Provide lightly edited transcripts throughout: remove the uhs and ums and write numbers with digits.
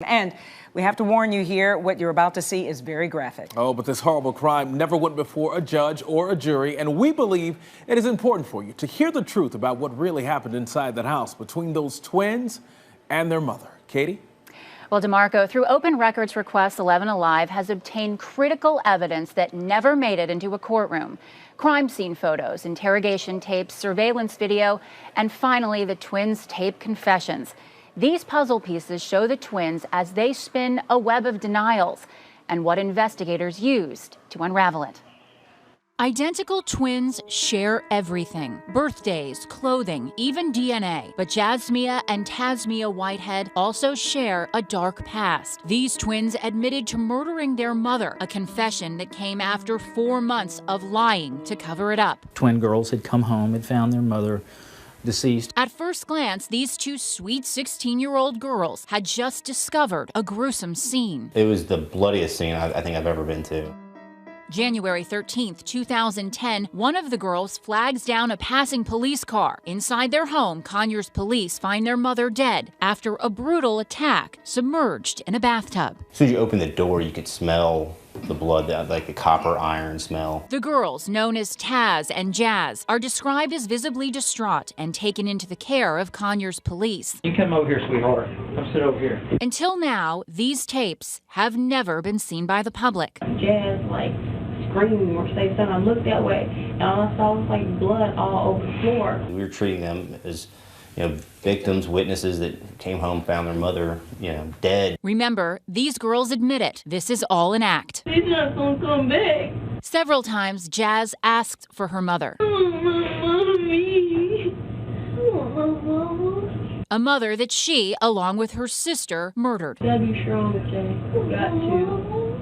And we have to warn you here, what you're about to see is very graphic. Oh, but this horrible crime never went before a judge or a jury, and we believe it is important for you to hear the truth about what really happened inside that house between those twins and their mother. Katie? Well, DeMarco, through open records request, 11 Alive has obtained critical evidence that never made it into a courtroom. Crime scene photos, interrogation tapes, surveillance video, and finally the twins' tape confessions. These puzzle pieces show the twins as they spin a web of denials and what investigators used to unravel it. Identical twins share everything: birthdays, clothing, even DNA. But Jasmiyah and Tasmiyah Whitehead also share a dark past. These twins admitted to murdering their mother, a confession that came after 4 months of lying to cover it up. Twin girls had come home and found their mother deceased. At first glance, these two sweet 16-year-old girls had just discovered a gruesome scene. It was the bloodiest scene I think I've ever been to. January 13th, 2010, one of the girls flags down a passing police car. Inside their home, Conyers police find their mother dead after a brutal attack, submerged in a bathtub. As soon as you open the door, you could smell the blood, like the copper iron smell. The girls, known as Taz and Jazz, are described as visibly distraught and taken into the care of Conyers police. You come over here, sweetheart. Come sit over here. Until now, these tapes have never been seen by the public. Jazz, scream or say something. I looked that way, and all I saw was blood all over the floor. We were treating them as, victims, witnesses that came home, found their mother, dead. Remember, these girls admit it. This is all an act. He's not gonna come back. Several times, Jazz asked for her mother. Mommy. Mama. A mother that she, along with her sister, murdered. Gotta be strong, Jay. We got to.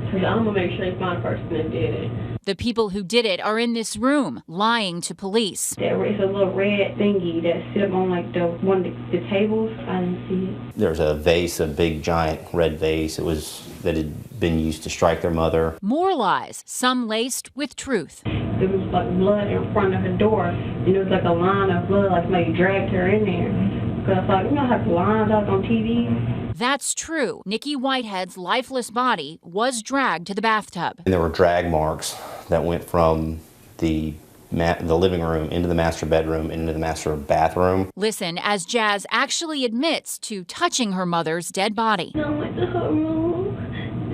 Because I'm gonna make sure they find the person that did it. The people who did it are in this room, lying to police. There is a little red thingy that sit up on one of the tables. I didn't see it. There's a vase, a big giant red vase that had been used to strike their mother. More lies, some laced with truth. There was blood in front of the door, and there was a line of blood, somebody dragged her in there. Because I thought, you know how the lines out on TV? That's true. Nikki Whitehead's lifeless body was dragged to the bathtub. And there were drag marks that went from the living room into the master bedroom into the master bathroom. Listen as Jazz actually admits to touching her mother's dead body. I went to her room,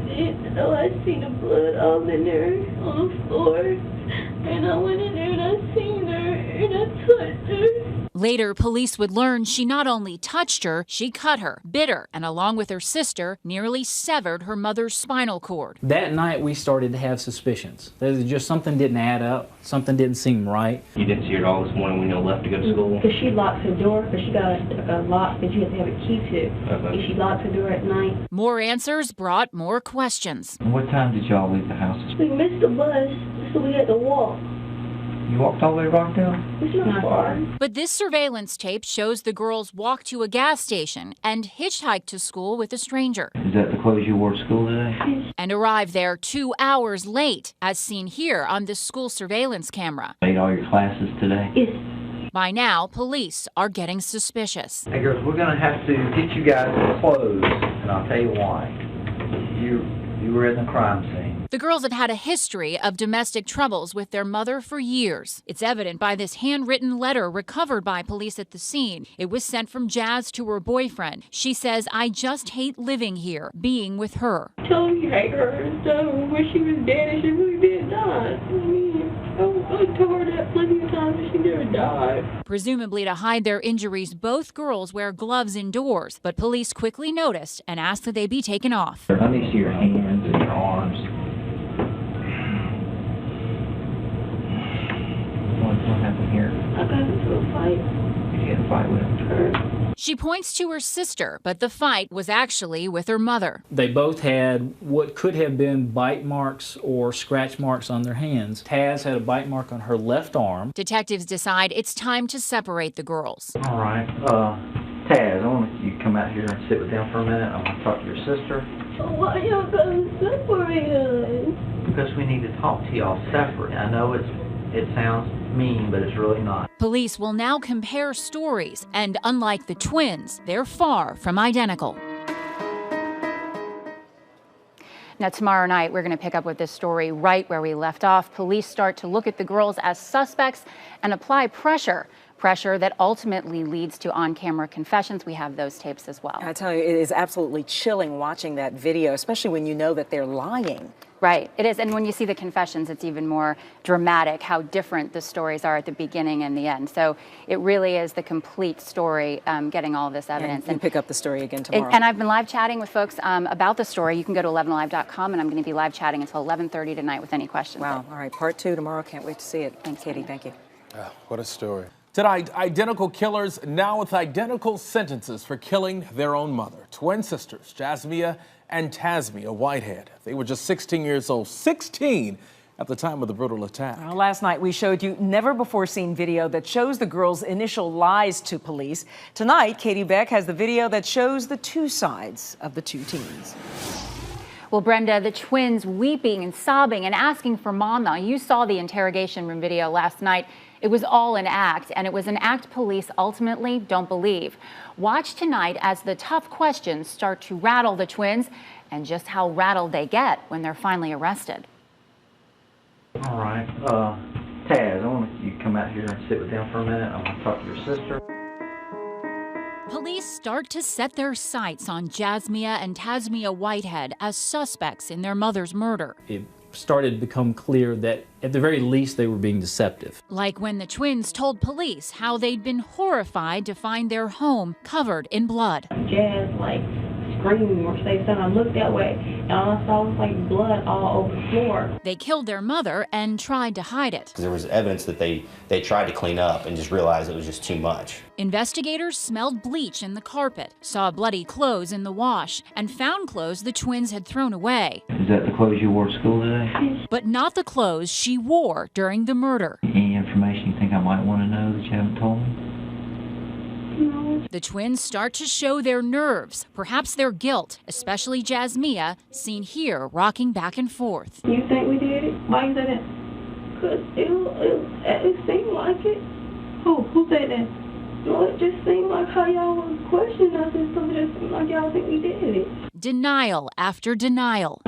and I seen the blood all in there on the floor. And I went in there and I seen her and I touched her. Later, police would learn she not only touched her, she cut her, bit her, and along with her sister, nearly severed her mother's spinal cord. That night, we started to have suspicions. There's just something didn't add up. Something didn't seem right. You didn't see her at all this morning when you left to go to school? Because she locked her door, because she got a lock that you have to have a key to. And she locked her door at night. More answers brought more questions. What time did y'all leave the house? We missed the bus, so we had to walk. You walked all the way to Rockdale? It's not far. But this surveillance tape shows the girls walk to a gas station and hitchhike to school with a stranger. Is that the clothes you wore to school today? And arrive there 2 hours late, as seen here on this school surveillance camera. Made all your classes today? Yes. By now, police are getting suspicious. Hey girls, we're going to have to get you guys clothes, and I'll tell you why. You were in the crime scene. The girls had had a history of domestic troubles with their mother for years. It's evident by this handwritten letter recovered by police at the scene. It was sent from Jazz to her boyfriend. She says, "I just hate living here, being with her." Tell her you hate her and stuff. When she was dead, and she really did die. I told her that plenty of times, and she never died. Presumably to hide their injuries, both girls wear gloves indoors, but police quickly noticed and asked that they be taken off. Let me see your hands and your arms. What happened here? I got into a fight. You had a fight with her? She points to her sister, but the fight was actually with her mother. They both had what could have been bite marks or scratch marks on their hands. Taz had a bite mark on her left arm. Detectives decide it's time to separate the girls. All right. Taz, I want you to come out here and sit with them for a minute. I want to talk to your sister. Why y'all gonna separate us? Because we need to talk to y'all separate. I know it sounds mean, but it's really not. Police will now compare stories, and unlike the twins, they're far from identical. Now, tomorrow night, we're going to pick up with this story right where we left off. Police start to look at the girls as suspects and apply pressure that ultimately leads to on-camera confessions. We have those tapes as well. I tell you, it is absolutely chilling watching that video, especially when you know that they're lying. Right, it is. And when you see the confessions, it's even more dramatic how different the stories are at the beginning and the end. So it really is the complete story, getting all of this evidence. And pick up the story again tomorrow. And I've been live chatting with folks about the story. You can go to 11alive.com, and I'm going to be live chatting until 11:30 tonight with any questions. Wow. All right, part 2 tomorrow. Can't wait to see it. Thanks, Katie. Thank you. What a story. Tonight, identical killers now with identical sentences for killing their own mother. Twin sisters, Jasmiyah and Tasmiyah Whitehead. They were just 16 years old, 16 at the time of the brutal attack. Well, last night we showed you never-before-seen video that shows the girls' initial lies to police. Tonight, Katie Beck has the video that shows the two sides of the two teens. Well, Brenda, the twins weeping and sobbing and asking for mama. You saw the interrogation room video last night. It was all an act, and it was an act police ultimately don't believe. Watch tonight as the tough questions start to rattle the twins and just how rattled they get when they're finally arrested. All right. Taz, I want you to come out here and sit with them for a minute. I want to talk to your sister. Police start to set their sights on Jasmiyah and Tasmiyah Whitehead as suspects in their mother's murder. It started to become clear that at the very least they were being deceptive. Like when the twins told police how they'd been horrified to find their home covered in blood. Jazz, like, screamed or say something. I looked that way, and all I saw was, like, blood all over the floor. They killed their mother and tried to hide it. There was evidence that they tried to clean up and just realized it was just too much. Investigators smelled bleach in the carpet, saw bloody clothes in the wash, and found clothes the twins had thrown away. Is that the clothes you wore to school today? But not the clothes she wore during the murder. Any information you think I might want to know that you haven't told me? No. The twins start to show their nerves, perhaps their guilt, especially Jasmiyah, seen here rocking back and forth. You think we did it? Why you said that? Because it seemed like it. Who said that? No, it just seemed like how y'all was questioning us and stuff. It just seemed like y'all think we did it. Denial after denial.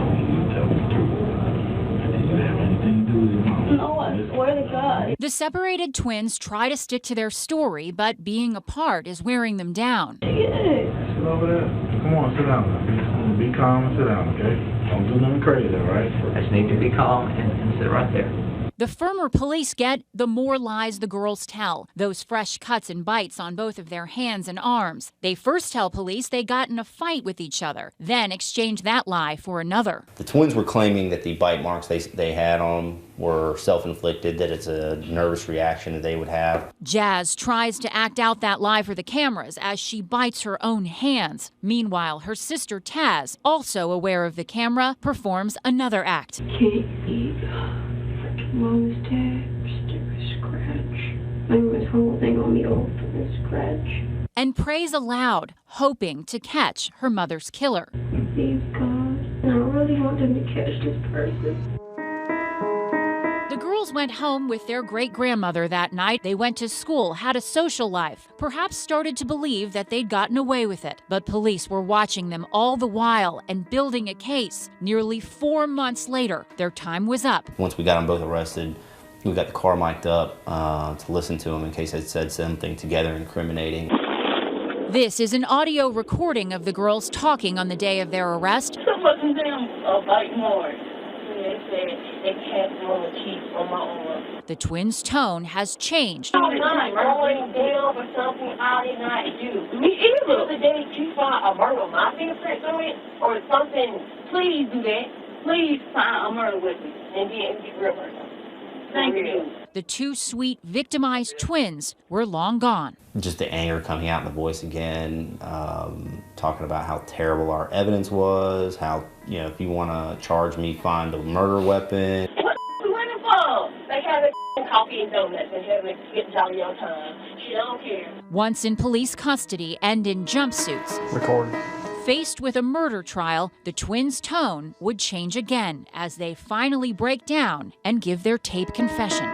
No, I swear to God. The separated twins try to stick to their story, but being apart is wearing them down. Yes. Sit over there. Come on, sit down. Be calm and sit down, okay? Don't do nothing crazy, all right? I just need to be calm and sit right there. The firmer police get, the more lies the girls tell. Those fresh cuts and bites on both of their hands and arms. They first tell police they got in a fight with each other, then exchange that lie for another. The twins were claiming that the bite marks they had on them were self-inflicted, that it's a nervous reaction that they would have. Jazz tries to act out that lie for the cameras as she bites her own hands. Meanwhile, her sister Taz, also aware of the camera, performs another act. Can't eat. Mom's dad, a scratch. I was holding on me over the scratch. And prays aloud, hoping to catch her mother's killer. Please, God. And I really want them to catch this person. The girls went home with their great-grandmother that night. They went to school, had a social life, perhaps started to believe that they'd gotten away with it. But police were watching them all the while and building a case. Nearly 4 months later, their time was up. Once we got them both arrested, we got the car mic'd up to listen to them in case they'd said something together incriminating. This is an audio recording of the girls talking on the day of their arrest. Some of them bite more. They said they tapped on the cheek on my arm. The twins' tone has changed. All the time, rolling down for something I did not do. Me either. The day you find a murder with my fingerprints on it or something, please do that. Please find a murder with me and then get real murder. Thank you. The two sweet, victimized twins were long gone. Just the anger coming out in the voice again, talking about how terrible our evidence was, how, you know, if you want to charge me, find a murder weapon. What you waiting for? They have a coffee and donuts and have a get jolly on time. She don't care. Once in police custody and in jumpsuits. Record. Faced with a murder trial, the twins' tone would change again as they finally break down and give their tape confession.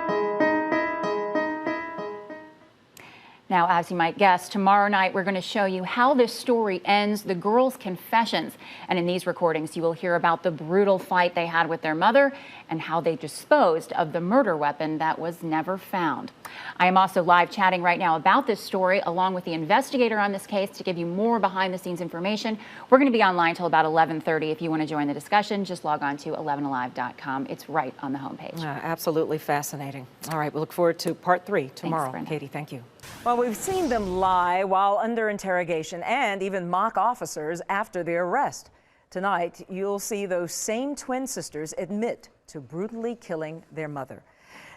Now, as you might guess, tomorrow night we're going to show you how this story ends, the girls' confessions. And in these recordings, you will hear about the brutal fight they had with their mother and how they disposed of the murder weapon that was never found. I am also live chatting right now about this story along with the investigator on this case to give you more behind-the-scenes information. We're going to be online till about 11:30. If you want to join the discussion, just log on to 11alive.com. It's right on the homepage. Absolutely fascinating. All right, we look forward to part 3 tomorrow. Thanks, Katie, thank you. Well, we've seen them lie while under interrogation and even mock officers after their arrest. Tonight, you'll see those same twin sisters admit to brutally killing their mother.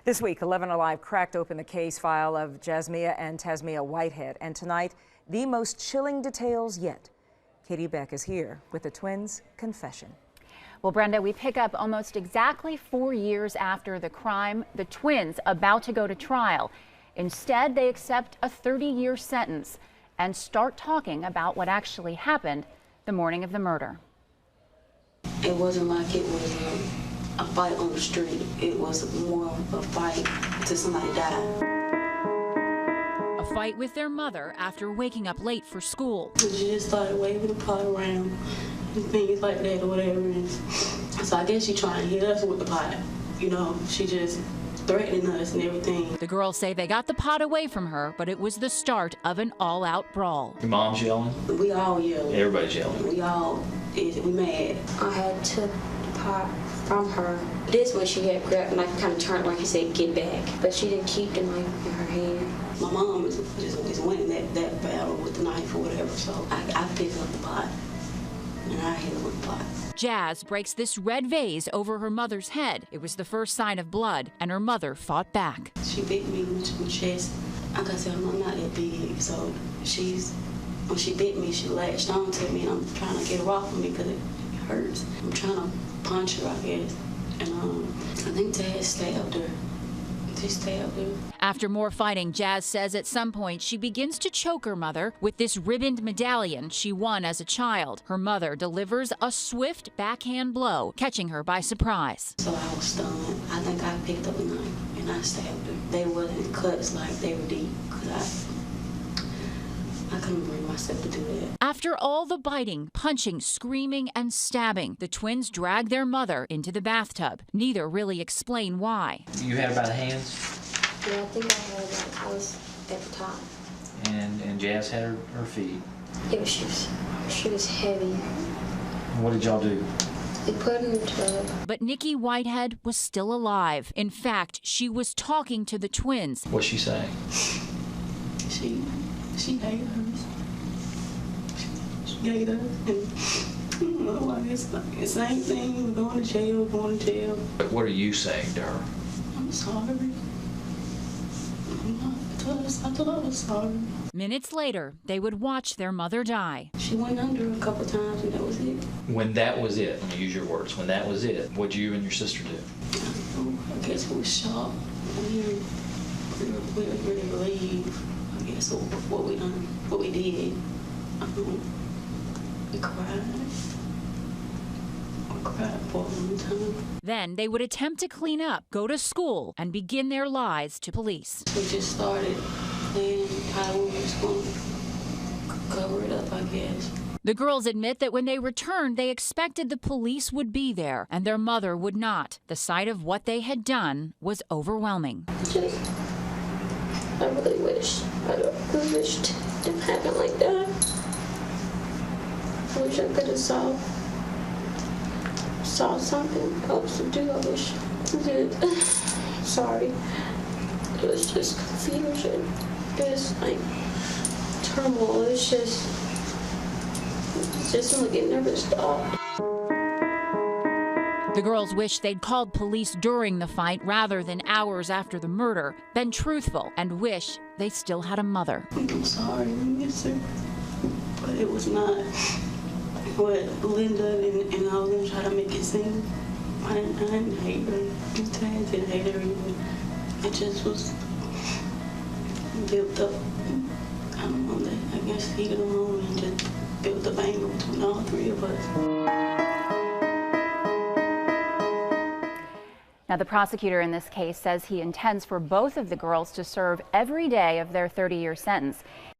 This week, 11 Alive cracked open the case file of Jasmiyah and Tasmiyah Whitehead, and tonight, the most chilling details yet. Katie Beck is here with the twins' confession. Well, Brenda, we pick up almost exactly 4 years after the crime, the twins about to go to trial. Instead, they accept a 30-year sentence and start talking about what actually happened the morning of the murder. It wasn't like it was a fight on the street. It was more of a fight till somebody died. A fight with their mother after waking up late for school. She just started waving the pot around and things like that or whatever. And so I guess she trying to hit us with the pot. You know, she just threatening us and everything. The girls say they got the pot away from her, but it was the start of an all-out brawl. Your mom's yelling? We all yelling. Everybody's yelling. We mad. I had took the pot from her. This one she had grabbed and I kind of turned like you said, get back. But she didn't keep the knife in her hand. My mom is winning that battle with the knife or whatever, so I picked up the pot and I hit her with the pot. Jazz breaks this red vase over her mother's head. It was the first sign of blood, and her mother fought back. She bit me in the chest. Like I said, I'm not that big, so when she bit me, she latched on to me, and I'm trying to get her off of me because it hurts. I'm trying to punch her, I guess, and I think Dad stabbed her. He stabbed her. After more fighting, Jazz says at some point she begins to choke her mother with this ribboned medallion she won as a child. Her mother delivers a swift backhand blow, catching her by surprise. So I was stunned. I think I picked up a knife and I stabbed her. They wasn't cuts like they were deep because I couldn't bring myself to do that. After all the biting, punching, screaming, and stabbing, the twins drag their mother into the bathtub. Neither really explain why. You had her by the hands? Yeah, I think I had that. I was at the top. And Jazz had her feet. Yeah, she was heavy. What did y'all do? We put her in the tub. But Nikki Whitehead was still alive. In fact, she was talking to the twins. What's she saying? She hated us. She hated us. And I guess the same thing. We're going to jail. But what are you saying to her? I'm sorry. I told her I was sorry. Minutes later, they would watch their mother die. She went under a couple times and that was it. When that was it, let me use your words, when that was it, what'd you and your sister do? I guess we were shocked. We didn't really believe, I guess, what we did. We cried. We cried for a long time. Then they would attempt to clean up, go to school, and begin their lies to police. We just started planning how we was going to cover it up, I guess. The girls admit that when they returned, they expected the police would be there, and their mother would not. The sight of what they had done was overwhelming. I really wished it didn't happen like that. I wish I could have saw something else to do. I wish I did. Sorry. It was just confusion. It was like turmoil. It's just like it never stopped. The girls wish they'd called police during the fight rather than hours after the murder, been truthful, and wish they still had a mother. I'm sorry, miss her, but it was not what Linda and all of them try to make it seem. I didn't hate her. Taz didn't hate her either. It just was built up. I don't know, I guess heated on and just built up anger between all three of us. Now, Now, the prosecutor in this case says he intends for both of the girls to serve every day of their 30-year sentence.